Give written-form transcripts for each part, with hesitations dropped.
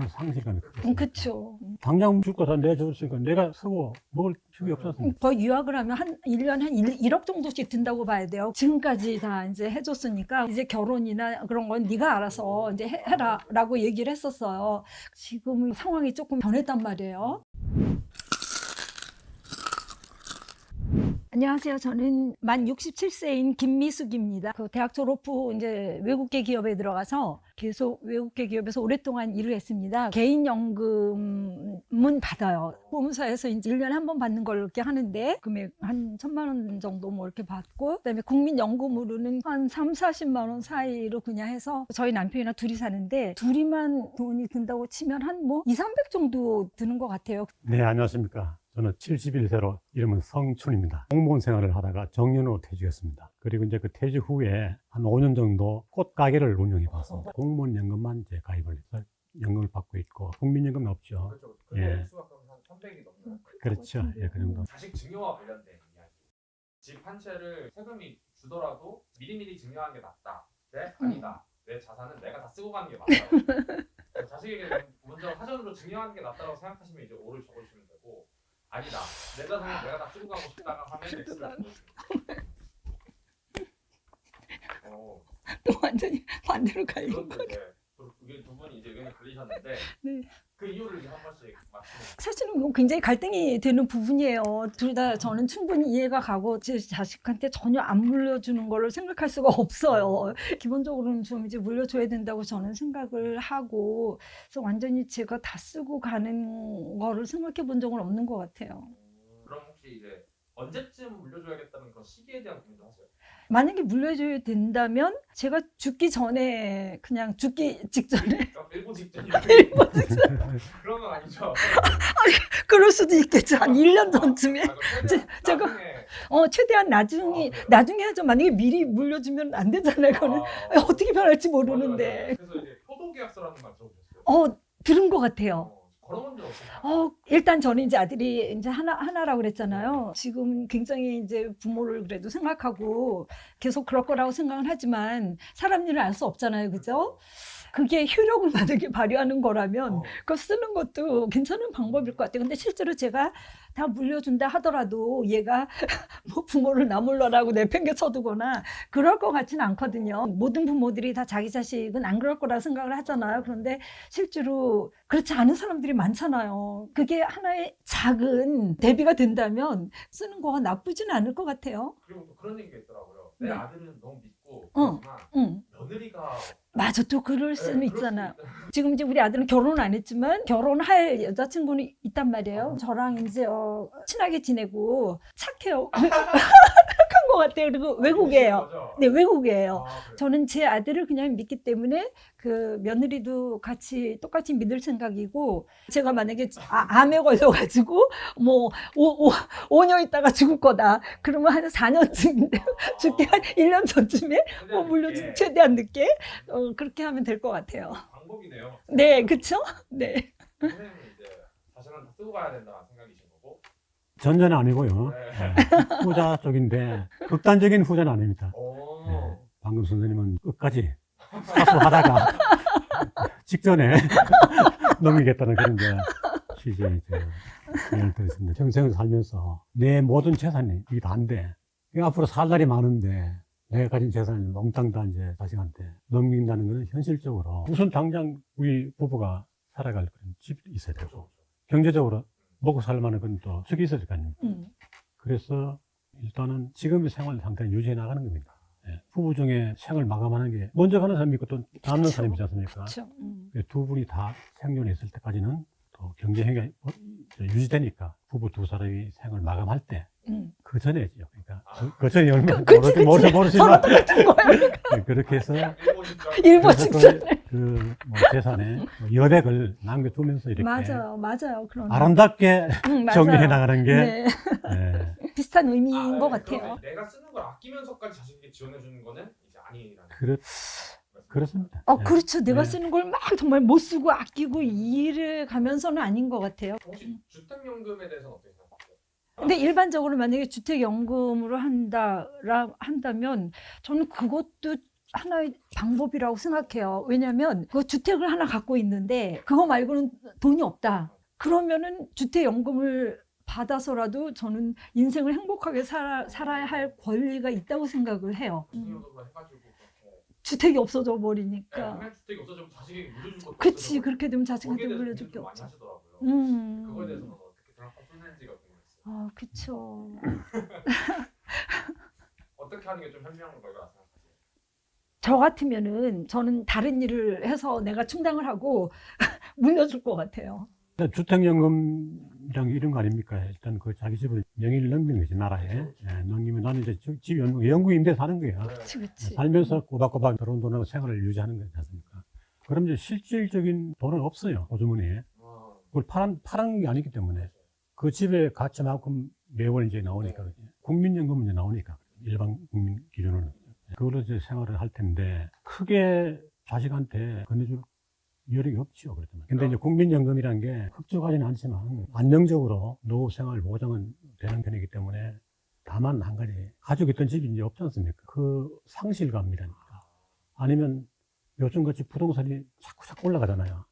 상실감이 크겠습니까? 그렇죠. 당장 줄 거 다 내줬으니까 내가 쓰고 먹을 적이 없었습니다. 거의 유학을 하면 한 1년에 한 1억 정도씩 든다고 봐야 돼요. 지금까지 다 이제 해줬으니까 이제 결혼이나 그런 건 네가 알아서 이제 해라라고 얘기를 했었어요. 지금은 상황이 조금 변했단 말이에요. 안녕하세요. 저는 만 67세인 김미숙입니다. 그 대학 졸업 후 이제 외국계 기업에 들어가서 계속 외국계 기업에서 오랫동안 일을 했습니다. 개인연금은 받아요. 보험사에서 이제 1년에 한 번 받는 걸 이렇게 하는데 금액 한 1,000만 원 정도 뭐 이렇게 받고 그다음에 국민연금으로는 한 3, 40만 원 사이로 그냥 해서 저희 남편이랑 둘이 사는데 둘이만 돈이 든다고 치면 한 뭐 2, 300 정도 드는 것 같아요. 네, 안녕하십니까. 저는 71세로 이름은 성춘입니다. 공무원 생활을 하다가 정년으로 퇴직했습니다. 그리고 이제 그 퇴직 후에 한 5년 정도 꽃가게를 운영해 봤습니다. 공무원 연금만 이제 가입을 해서 연금을 받고 있고 국민연금은 없죠. 그렇죠. 그게 예. 수가 그럼 한 300이 넘나요? 그렇죠. 예, 그 정도. 자식 증여와 관련된 이야기. 집 한 채를 세금이 주더라도 미리미리 증여하는 게 낫다. 네? 아니다. 내 자산은 내가 다 쓰고 가는 게 맞다. 자식에게 먼저 사전으로 증여하는 게 낫다고 생각하시면 이제 O를 적어주시면 되고, 아니다. 내 자산은 내가 다 쓰고 가고 싶다가 하면 X를 적어주시면 돼요. 또 완전히 반대로 갈린 그런데 거. 이제 그게 두 분이 이제 의견이 갈리셨는데 네. 그 이유를 이제 한 번씩 맞추면. 사실은 뭐 굉장히 갈등이 되는 부분이에요. 둘 다 저는 충분히 이해가 가고 제 자식한테 전혀 안 물려주는 거를 생각할 수가 없어요. 기본적으로는 좀 이제 물려줘야 된다고 저는 생각을 하고 그래서 완전히 제가 다 쓰고 가는 거를 생각해 본 적은 없는 것 같아요. 그럼 혹시 이제 언제쯤 물려줘야겠다는 그런 시기에 대한 고민도 하세요? 만약에 물려줘야 된다면 제가 죽기 전에 그냥 죽기 직전에 그러니까 일본 직전이 일본 직전 그런 건 아니죠? 그럴 수도 있겠죠. 한 1년 전쯤에. 제가- 제가 최대한 나중에 하죠. 만약에 미리 물려주면 안 되잖아요. 그거는 어떻게 변할지 모르는데. 그래서 이제 효도계약서라는 말 들어보셨어요? 들은 것 같아요. 걸어본 적 없어요. 일단 저는 이제 아들이 이제 하나라고 그랬잖아요. 지금 굉장히 이제 부모를 그래도 생각하고 계속 그럴 거라고 생각은 하지만 사람 일을 알 수 없잖아요. 그죠? 그게 효력을 만약에 발휘하는 거라면 그거 쓰는 것도 괜찮은 방법일 것 같아요. 근데 실제로 제가 다 물려준다 하더라도 얘가 뭐 부모를 나물러라고 내팽개쳐 두거나 그럴 것 같지는 않거든요. 모든 부모들이 다 자기 자식은 안 그럴 거라 생각을 하잖아요. 그런데 실제로 그렇지 않은 사람들이 많잖아요. 그게 하나의 작은 대비가 된다면 쓰는 거가 나쁘지는 않을 것 같아요. 그리고 또 그런 얘기가 있더라고요. 내 네. 아들은 너무 믿고 응. 그렇지만 응. 며느리가 맞아. 또 그럴 네, 수는 그럴 수 있잖아요. 있다. 지금 이제 우리 아들은 결혼 안 했지만 결혼할 여자친구는 있단 말이에요. 저랑 이제 친하게 지내고 착해요. 착한 것 같아요. 그리고 외국이에요. 거죠? 네, 외국이에요. 그래요? 저는 제 아들을 그냥 믿기 때문에 그 며느리도 같이 똑같이 믿을 생각이고 제가 만약에 암에 걸려가지고 뭐 5년 있다가 죽을 거다. 그러면 한 4년쯤인데 죽기 한 1년 전쯤에 뭐 물론 최대한 늦게 그렇게 하면 될 것 같아요. 방법이네요. 네, 그렇죠? 네. 선생님은 이제 자신은 다 쓰고 가야 된다는 생각이신 거고. 전자는 아니고요. 네. 후자 쪽인데 극단적인 후자는 아닙니다. 오. 네. 방금 선생님은 끝까지 사수하다가 직전에 넘기겠다는 그런 취지의 얘기를 들었습니다. 평생을 살면서 내 모든 재산이 이게 다 안 돼. 앞으로 살 날이 많은데 내가 가진 재산을 몽땅 다 이제 자식한테 넘긴다는 것은 현실적으로 우선 당장 우리 부부가 살아갈 그런 집이 있어야 되고 경제적으로 먹고 살 만한 건 또 숙이 있어야 될 거 아닙니까? 그래서 일단은 지금의 생활 상태를 유지해 나가는 겁니다. 예. 부부 중에 생을 마감하는 게 먼저 가는 사람이 있고 또 남는 그쵸. 사람이지 않습니까? 그렇죠. 두 분이 다 생존해 있을 때까지는 또 경제행위 유지되니까 부부 두 사람이 생을 마감할 때 그 전에죠. 그러니까 그 전에 얼마 그치. 모르지만 서로 똑같은 거예요. 네, 그렇게 해서 일본 그래서 직전에. 그 재산에 여백을 남겨두면서 이렇게 맞아요. 그런. 아름답게 맞아요. 정리해 나가는 게 네. 네. 비슷한 의미인 것 같아요. 그러면 내가 쓰는 걸 아끼면서까지 자식에게 지원해 주는 거는 이제 아니라는. 그렇습니다. 네. 그렇죠. 내가 네. 쓰는 걸 막 정말 못 쓰고 아끼고 일을 가면서는 아닌 것 같아요. 혹시 주택연금에 대해서는 어떻게 생각하세요? 근데 일반적으로 만약에 주택연금으로 한다면 저는 그것도 하나의 방법이라고 생각해요. 왜냐하면 그 주택을 하나 갖고 있는데 그거 말고는 돈이 없다. 그러면은 주택연금을 받아서라도 저는 인생을 행복하게 살아야 할 권리가 있다고 생각을 해요. 주택연금을 해가지고 그렇게 주택이 없어져 네, 버리니까. 그냥 주택이 없어지면 자식에게 물려줄 것도 그치, 없어지고 그렇게 되면 거기에 자식한테 대해서 물려줄 고민을 게 좀 많이 없죠. 하시더라고요. 그거에 대해서는 어떻게 생각하시는지가 궁금했어요. 아, 그쵸. 어떻게 하는 게 좀 현명한 거라고 생각하세요? 저 같으면은 저는 다른 일을 해서 내가 충당을 하고 물려줄 것 같아요. 주택연금이랑 이런 거 아닙니까? 일단 그 자기 집을 명의를 넘기는 거지, 나라에. 예, 넘기면 나는 이제 집 영구임대 사는 거야. 그치, 그치. 살면서 꼬박꼬박 들어온 돈으로 생활을 유지하는 거지 않습니까? 그럼 이제 실질적인 돈은 없어요, 호주머니에. 그걸 파는 게 아니기 때문에. 그 집의 가치만큼 매월 이제 나오니까. 그지. 국민연금은 이제 나오니까. 일반 국민 기준으로는. 그걸로 이제 생활을 할 텐데, 크게 자식한테 건네줄 여력이 없죠. 그렇다면. 근데 이제 국민연금이라는 게 흡족하지는 않지만 안정적으로 노후 생활 보장은 되는 편이기 때문에 다만 한 가지 가지고 있던 집이 이제 없지 않습니까? 그 상실감이라니까. 아니면 요즘같이 부동산이 자꾸 올라가잖아요.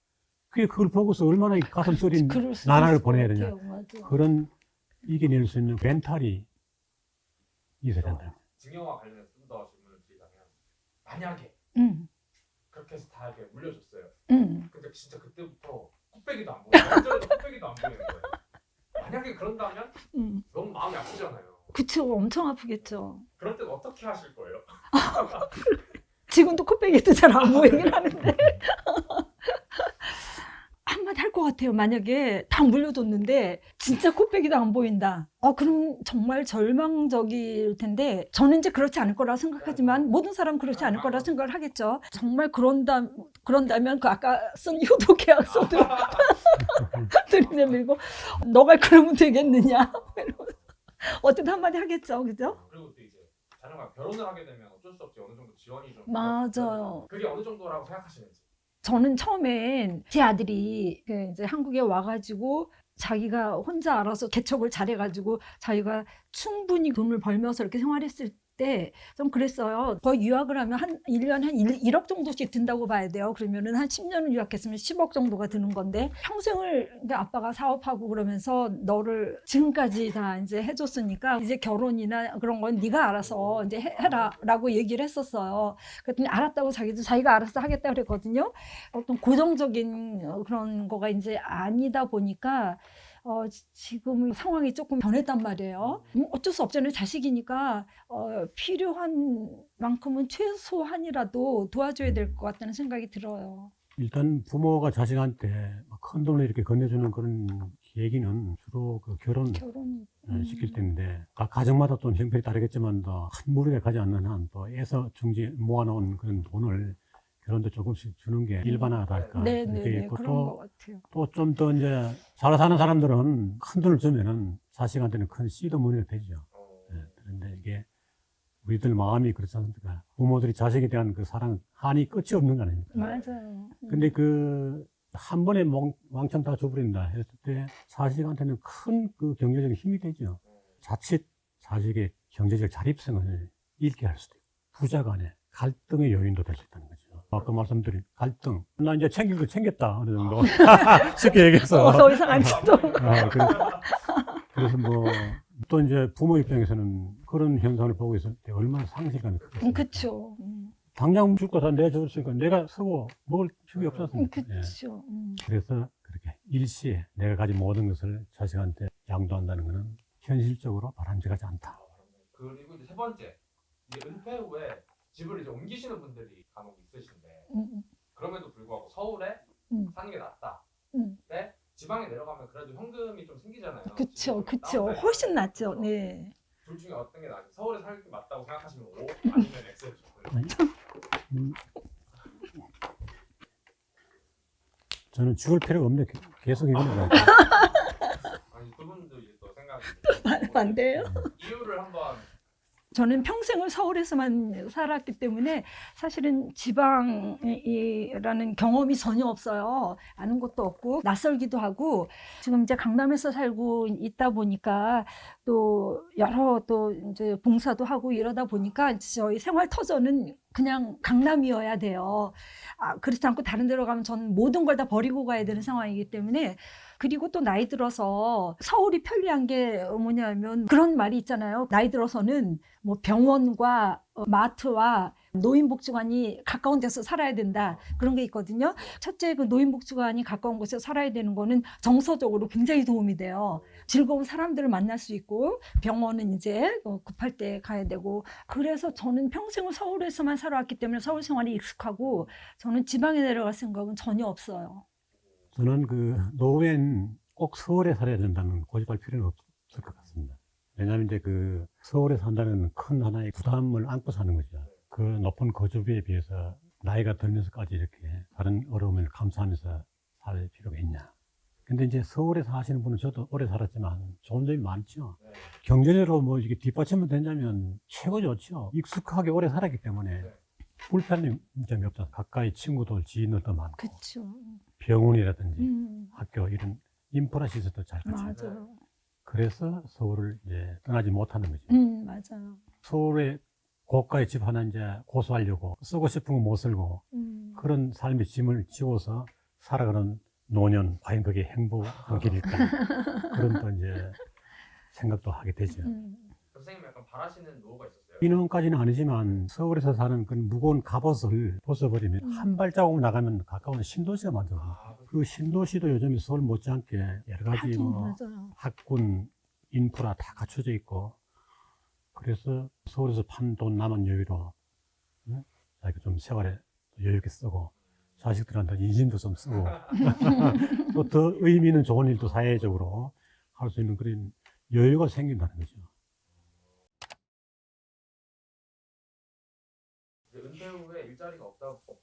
그걸 보고서 얼마나 가슴 쓰린 그럴 수도 나날을 있을 것 보내야 되냐. 같아요. 맞아. 그런 이겨낼 수 있는 멘탈이 있어야 된다. 증여와 관련해서 좀 더 질문을 드리자면 만약에 응, 그렇게 해서 다 이렇게 물려줬어요. 응. 근데 진짜 그때부터 코빼기도 안 보여요. 완전히 코빼기도 안 보이는 거예요. 만약에 그런다면 응. 너무 마음이 아프잖아요. 그쵸, 엄청 아프겠죠. 그럴 땐 어떻게 하실 거예요? 지금도 코빼기도 잘 안 보이긴 하는데. 한마디 할 것 같아요. 만약에 다 물려줬는데 진짜 코빼기도 안 보인다. 그럼 정말 절망적일 텐데 저는 이제 그렇지 않을 거라 생각하지만 모든 사람 그렇지 않을 거라 생각을 하겠죠. 정말 그런다면 그 아까 쓴 효도 계약서들 들이내밀고 너가 그러면 되겠느냐. 어쨌든 한마디 하겠죠. 그죠? 그리고 또 이제 자녀가 결혼을 하게 되면 어쩔 수 없이 어느 정도 지원이 좀 맞아요. 그게 어느 정도라고 생각하시는지. 저는 처음엔 제 아들이 이제 한국에 와가지고 자기가 혼자 알아서 개척을 잘해가지고 자기가 충분히 돈을 벌면서 이렇게 생활했을 때 좀 그랬어요. 거의 유학을 하면 한 1년에 한 1억 정도씩 든다고 봐야 돼요. 그러면은 한 10년을 유학했으면 10억 정도가 드는 건데 평생을 이제 아빠가 사업하고 그러면서 너를 지금까지 다 이제 해줬으니까 이제 결혼이나 그런 건 네가 알아서 이제 해라라고 얘기를 했었어요. 그랬더니 알았다고 자기가 알아서 하겠다 그랬거든요. 어떤 고정적인 그런 거가 이제 아니다 보니까 지금 상황이 조금 변했단 말이에요. 어쩔 수 없잖아요. 자식이니까 필요한 만큼은 최소한이라도 도와줘야 될 것 같다는 생각이 들어요. 일단 부모가 자식한테 큰 돈을 이렇게 건네주는 그런 계기는 주로 그 결혼 결혼 시킬 때인데 각 가정마다 또 형편이 다르겠지만 더 큰 무리가 가지 않는 한 또 애서 중지 모아놓은 그런 돈을 결혼도 조금씩 주는 게 일반화랄까. 네네네 그런 것 같아요. 또 좀 더 이제 잘 사는 사람들은 큰 돈을 주면은 자식한테는 큰 씨도 문이 되죠. 네, 그런데 이게 우리들 마음이 그렇지 않습니까? 부모들이 자식에 대한 그 사랑, 한이 끝이 없는 거 아닙니까? 맞아요. 근데 한 번에 왕창 다 줘버린다 했을 때 자식한테는 큰 그 경제적인 힘이 되죠. 자칫 자식의 경제적 자립성을 잃게 할 수도 있고 부자 간의 갈등의 요인도 될 수 있다는 거죠. 아까 말씀드린 갈등. 나 이제 챙길 거 챙겼다. 어느 정도. 쉽게 얘기해서. 더 이상 안 줘도. 그래서 또 이제 부모 입장에서는 그런 현상을 보고 있을 때 얼마나 상실감이 크겠어요. 그렇죠. 당장 줄 거 다 내줬으니까 내가 쓰고 먹을 축이 없지 않습니까? 그렇죠. 그래서 그렇게 일시에 내가 가진 모든 것을 자식한테 양도한다는 것은 현실적으로 바람직하지 않다. 그리고 이제 세 번째, 이제 은퇴 후에 집을 이제 옮기시는 분들이 간혹 있으신데 그럼에도 불구하고 서울에 사는 게 낫다. 근데 지방에 내려가면 그래도 현금이 좀 생기잖아요. 그렇죠, 그렇죠. 훨씬 낫죠. 네. 둘 중에 어떤 게 나은지 서울에 살기 게 맞다고 생각하시면 O 아니면 X를 줬어요. 저는 죽을 필요가 없는데 계속 이거는 아니 두 분도 이제 또 생각이 반대예요? 이유를 한번. 저는 평생을 서울에서만 살았기 때문에 사실은 지방이라는 경험이 전혀 없어요. 아는 것도 없고 낯설기도 하고 지금 이제 강남에서 살고 있다 보니까 또 여러 또 이제 봉사도 하고 이러다 보니까 저희 생활 터전은 그냥 강남이어야 돼요. 그렇지 않고 다른 데로 가면 저는 모든 걸 다 버리고 가야 되는 상황이기 때문에. 그리고 또 나이 들어서 서울이 편리한 게 뭐냐면 그런 말이 있잖아요. 나이 들어서는 뭐 병원과 마트와 노인복지관이 가까운 데서 살아야 된다. 그런 게 있거든요. 첫째, 그 노인복지관이 가까운 곳에 살아야 되는 거는 정서적으로 굉장히 도움이 돼요. 즐거운 사람들을 만날 수 있고, 병원은 이제 급할 때 가야 되고. 그래서 저는 평생을 서울에서만 살아왔기 때문에 서울 생활이 익숙하고, 저는 지방에 내려갈 생각은 전혀 없어요. 저는 그 노후엔 꼭 서울에 살아야 된다는 고집할 필요는 없을 것 같습니다. 왜냐하면 이제 그 서울에 산다는 큰 하나의 부담을 안고 사는 거죠. 그 높은 거주비에 비해서 나이가 들면서까지 이렇게 다른 어려움을 감수하면서 살 필요가 있냐. 근데 이제 서울에 사시는 분은 저도 오래 살았지만 좋은 점이 많죠. 네. 경제적으로 뭐 이게 뒷받침만 된다면 최고 좋죠. 익숙하게 오래 살았기 때문에 불편한 점이 없다. 가까이 친구들, 지인들도 많고. 그렇죠. 병원이라든지 학교 이런 인프라 시설도 잘 갖춰. 맞아요. 그래서 서울을 이제 떠나지 못하는 거죠. 맞아요. 서울에 고가의 집 하나 이제 고수하려고 쓰고 싶은 거 못 쓰고 그런 삶의 짐을 지워서 살아가는 노년, 과연 그게 행복한 길일까? 그런 또 이제 생각도 하게 되죠. 선생님 약간 바라시는 노후가 있었어요? 인원까지는 아니지만 서울에서 사는 그 무거운 갑옷을 벗어버리면 한 발자국 나가면 가까운 신도시가 만들어요. 그 신도시도 요즘에 서울 못지않게 여러 가지 뭐 맞아요. 학군, 인프라 다 갖춰져 있고 그래서 서울에서 판 돈 남은 여유로 자기가 좀 생활에 여유 있게 쓰고 자식들한테 인심도 좀 쓰고 또 더 의미 있는 좋은 일도 사회적으로 할 수 있는 그런 여유가 생긴다는 거죠. 은퇴 후에 일자리가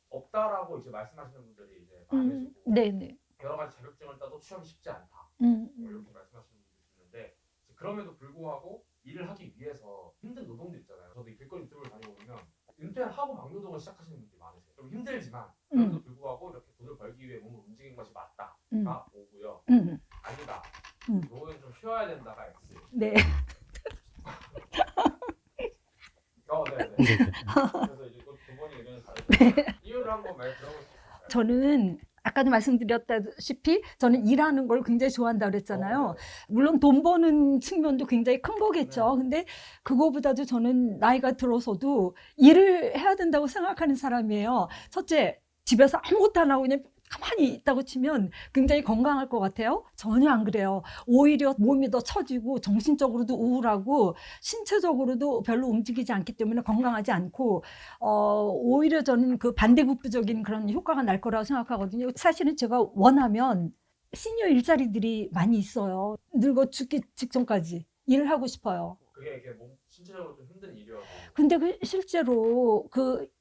없다라고 이제 말씀하시는 분들이 이제 많으시고 네네. 여러 가지 자격증을 따도 취업이 쉽지 않다. 뭐 이렇게 말씀하시는 분들이 있는데 그럼에도 불구하고 일을 하기 위해서 힘든 노동들 있잖아요. 저도 이 길거리 유튜브를 다니고 보면 은퇴를 하고 막노동을 시작하시는 분들이 많으세요. 좀 힘들지만 그럼에도 불구하고 이렇게 돈을 벌기 위해 몸을 움직이는 것이 맞다가 오고요. 아니다. 노후엔 좀 쉬어야 된다가 X. 네. 네네. 그래서 이제 두 분이 의견이 다르죠. 이유를 한번 말 들어볼 수 있을까요? 저는 아까도 말씀드렸다시피 저는 일하는 걸 굉장히 좋아한다고 그랬잖아요. 물론 돈 버는 측면도 굉장히 큰 거겠죠. 근데 그거보다도 저는 나이가 들어서도 일을 해야 된다고 생각하는 사람이에요. 첫째, 집에서 아무것도 안 하고 그냥 가만히 있다고 치면 굉장히 건강할 것 같아요. 전혀 안 그래요. 오히려 몸이 더 처지고 정신적으로도 우울하고 신체적으로도 별로 움직이지 않기 때문에 건강하지 않고 오히려 저는 그 반대급부적인 그런 효과가 날 거라고 생각하거든요. 사실은 제가 원하면 시니어 일자리들이 많이 있어요. 늙어 죽기 직전까지 일을 하고 싶어요. 그게 이렇게 신체적으로 좀 힘든 일이어서. 근데 실제로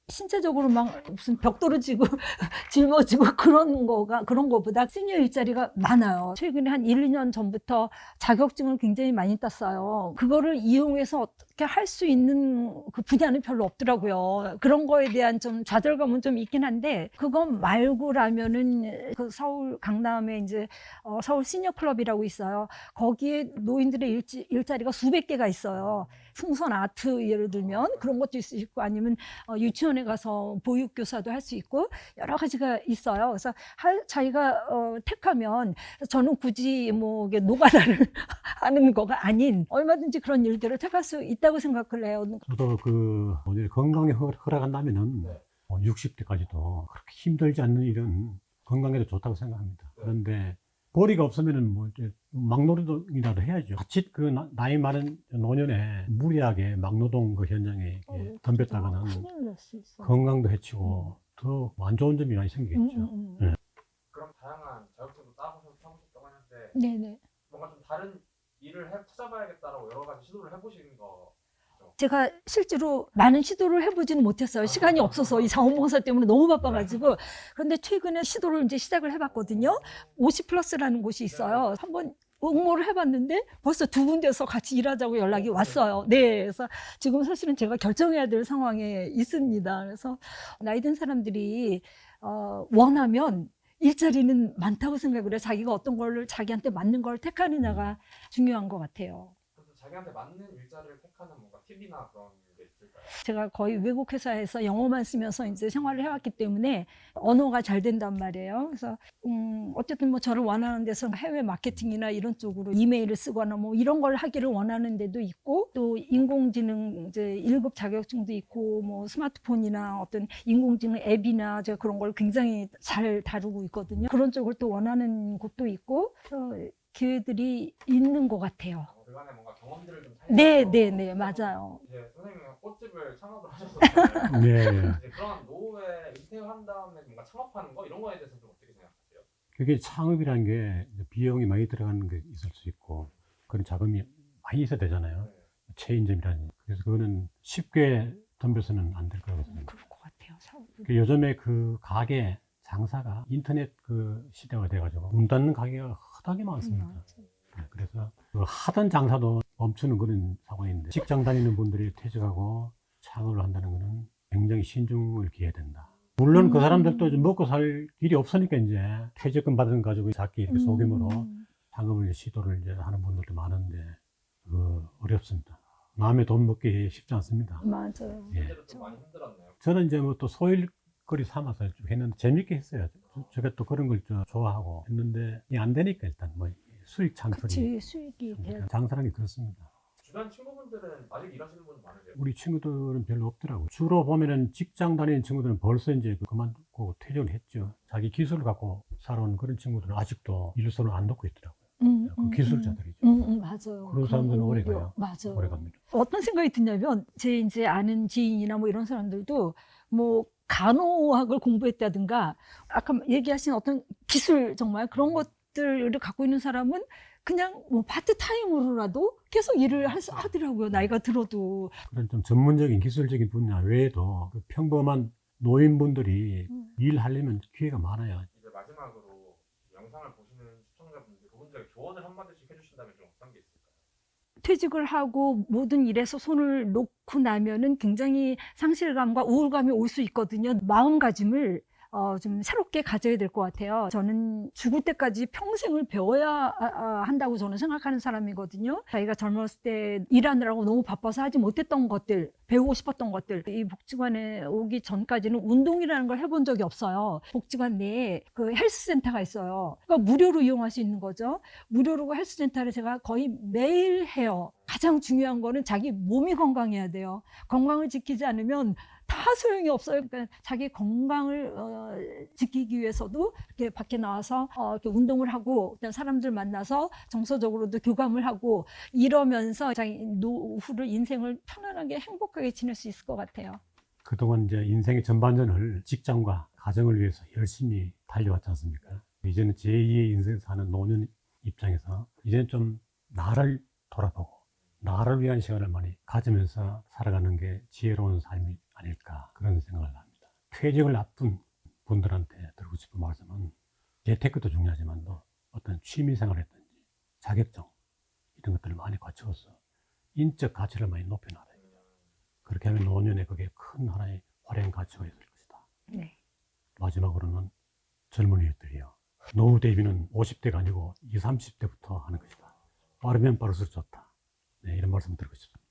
신체적으로 막 무슨 벽 떨어지고 짊어지고 그런 거보다 시니어 일자리가 많아요. 최근에 한 1, 2년 전부터 자격증을 굉장히 많이 땄어요. 그거를 이용해서 어떻게 할 수 있는 그 분야는 별로 없더라고요. 그런 거에 대한 좀 좌절감은 좀 있긴 한데 그거 말고라면은 그 서울 강남에 이제 서울 시니어 클럽이라고 있어요. 거기에 노인들의 일자리가 수백 개가 있어요. 풍선 아트 예를 들면 그런 것도 있을 수 있고 아니면 유치원에 가서 보육교사도 할 수 있고 여러 가지가 있어요. 그래서 자기가 택하면 저는 굳이 뭐 노가다를 하는 거가 아닌 얼마든지 그런 일들을 택할 수 있다고 생각을 해요. 저도 건강에 허락한다면은 60대까지도 그렇게 힘들지 않는 일은 건강에도 좋다고 생각합니다. 그런데 벌이가 없으면은 뭐 이제 막노동이라도 해야죠. 같이 그 나이 많은 노년에 무리하게 막노동 그 현장에 덤볐다가는 건강도 해치고 더 안 좋은 점이 많이 생기겠죠. 네. 그럼 다양한 자격증도 따고 싶다고 하는데 네네. 뭔가 좀 다른 일을 찾아봐야겠다라고 여러 가지 시도를 해보시는 거. 제가 실제로 많은 시도를 해보지는 못했어요. 시간이 없어서 이 자원봉사 때문에 너무 바빠가지고. 그런데 최근에 시도를 이제 시작을 해봤거든요. 50플러스라는 곳이 있어요. 한번 응모를 해봤는데 벌써 2군데서 같이 일하자고 연락이 왔어요. 네, 그래서 지금 사실은 제가 결정해야 될 상황에 있습니다. 그래서 나이 든 사람들이 원하면 일자리는 많다고 생각을 해요. 자기가 어떤 걸 자기한테 맞는 걸 택하느냐가 중요한 것 같아요. 자기한테 맞는 일자리를 택하는 뭔가 팁이나 그런 게 있을까요? 제가 거의 외국 회사에서 영어만 쓰면서 이제 생활을 해왔기 때문에 언어가 잘 된단 말이에요. 그래서 어쨌든 뭐 저를 원하는 데서 해외 마케팅이나 이런 쪽으로 이메일을 쓰거나 뭐 이런 걸 하기를 원하는 데도 있고, 또 인공지능 이제 1급 자격증도 있고, 뭐 스마트폰이나 어떤 인공지능 앱이나 제가 그런 걸 굉장히 잘 다루고 있거든요. 그런 쪽을 또 원하는 곳도 있고, 기회들이 있는 것 같아요. 그간에 뭔가 경험들을 좀 네, 살려서 네, 네, 맞아요. 이제 선생님은 꽃집을 창업을 하셨었잖아요. 네. 이제 그런 노후에 은퇴한 다음에 뭔가 창업하는 거 이런 거에 대해서 좀 어떻게 생각하세요? 그게 창업이라는 게 이제 비용이 많이 들어가는 게 있을 수 있고 그런 자금이 많이 있어야 되잖아요. 네. 체인점이라는. 그래서 그거는 쉽게 덤벼서는 안 될 거거든요. 그럴 것 같아요. 사업은. 그 요즘에 그 가게 장사가 인터넷 그 시대가 돼가지고 문 닫는 가게가 허다하게 많습니다. 네, 그래서 그 하던 장사도 멈추는 그런 상황인데 직장 다니는 분들이 퇴직하고 창업을 한다는 거는 굉장히 신중을 기해야 된다. 물론 그 사람들도 좀 먹고 살 길이 없으니까 이제 퇴직금 받은 가지고 작게 이렇게 소규모로 창업을 시도를 이제 하는 분들도 많은데 어렵습니다. 마음에 돈 먹기 쉽지 않습니다. 맞아요. 예. 실제로 좀 많이 힘들었네요. 저는 이제 뭐 또 소일거리 삼아서 좀 했는데 재밌게 했어요. 제가 또 그런 걸 좀 좋아하고 했는데 이게 안 되니까 일단 뭐 수익 창출이 그치, 수익이 돼야 장사라는 게 그렇습니다. 주변 친구분들은 아직 일하시는 분 많으세요? 우리 친구들은 별로 없더라고요. 주로 보면은 직장 다니는 친구들은 벌써 이제 그만두고 퇴직을 했죠. 자기 기술을 갖고 살아온 그런 친구들은 아직도 일손을 안 놓고 있더라고요. 그 기술자들이죠. 맞아요. 그런 사람들은 오래 가요. 맞아요. 오래 갑니다. 어떤 생각이 드냐면, 제 이제 아는 지인이나 뭐 이런 사람들도 뭐 간호학을 공부했다든가, 아까 얘기하신 어떤 기술 정말 그런 것들을 갖고 있는 사람은 그냥 뭐 파트타임으로라도 계속 일을 하더라고요. 나이가 들어도. 그런 좀 전문적인 기술적인 분야 외에도 그 평범한 노인분들이 일하려면 기회가 많아요. 이제 마지막으로 영상을 보시는 시청자분들 그분들에게 조언을 한마디씩 해주신다면 좀 어떤 게 있을까요? 퇴직을 하고 모든 일에서 손을 놓고 나면은 굉장히 상실감과 우울감이 올 수 있거든요. 마음가짐을 좀 새롭게 가져야 될 것 같아요. 저는 죽을 때까지 평생을 배워야 한다고 저는 생각하는 사람이거든요. 자기가 젊었을 때 일하느라고 너무 바빠서 하지 못했던 것들, 배우고 싶었던 것들, 이 복지관에 오기 전까지는 운동이라는 걸 해본 적이 없어요. 복지관 내에 그 헬스센터가 있어요. 그러니까 무료로 이용할 수 있는 거죠. 무료로 헬스센터를 제가 거의 매일 해요. 가장 중요한 거는 자기 몸이 건강해야 돼요. 건강을 지키지 않으면 다 소용이 없어요. 그러니까 자기 건강을 지키기 위해서도 이렇게 밖에 나와서 이렇게 운동을 하고 사람들 만나서 정서적으로도 교감을 하고 이러면서 자기 노후를 인생을 편안하게 행복하게 지낼 수 있을 것 같아요. 그동안 이제 인생의 전반전을 직장과 가정을 위해서 열심히 달려왔지 않습니까? 이제는 제2의 인생 사는 노년 입장에서 이제는 좀 나를 돌아보고 나를 위한 시간을 많이 가지면서 살아가는 게 지혜로운 삶이 아닐까 그런 생각을 합니다. 퇴직을 앞둔 분들한테 드리고 싶은 말씀은 재테크도 중요하지만도 어떤 취미 생활을 했든지 자격증 이런 것들을 많이 갖추어서 인적 가치를 많이 높여놔야 됩니다. 그렇게 하면 노년에 그게 큰 하나의 활용 가치가 있을 것이다. 네. 마지막으로는 젊은이들이요. 노후 대비는 50대가 아니고 20, 30대부터 하는 것이다. 빠르면 빠를수록 좋다. 네, 이런 말씀 드리고 싶습니다.